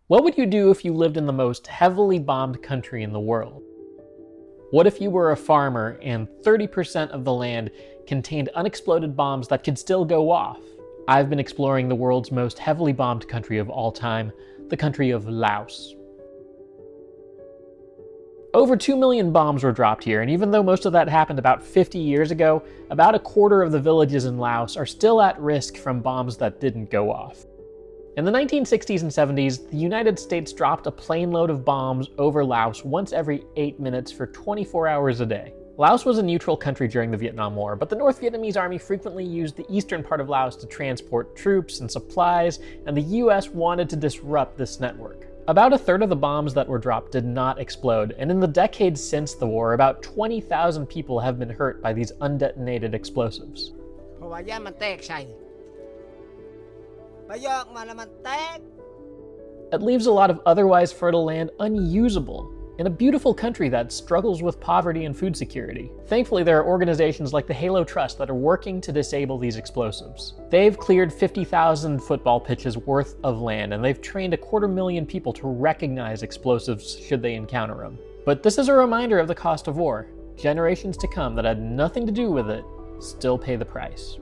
What would you do if you lived in the most heavily bombed country in the world? What if you were a farmer and 30% of the land contained unexploded bombs that could still go off? I've been exploring the world's most heavily bombed country of all time, the country of Laos. Over 2 million bombs were dropped here, and even though most of that happened about 50 years ago, about a quarter of the villages in Laos are still at risk from bombs that didn't go off. In the 1960s and 70s, the United States dropped a plane load of bombs over Laos once every 8 minutes for 24 hours a day. Laos was a neutral country during the Vietnam War, but the North Vietnamese army frequently used the eastern part of Laos to transport troops and supplies, and the US wanted to disrupt this network. About a third of the bombs that were dropped did not explode, and in the decades since the war, about 20,000 people have been hurt by these undetonated explosives. It leaves a lot of otherwise fertile land unusable, in a beautiful country that struggles with poverty and food security. Thankfully, there are organizations like the Halo Trust that are working to disable these explosives. They've cleared 50,000 football pitches worth of land, and they've trained 250,000 people to recognize explosives should they encounter them. But this is a reminder of the cost of war. Generations to come that had nothing to do with it still pay the price.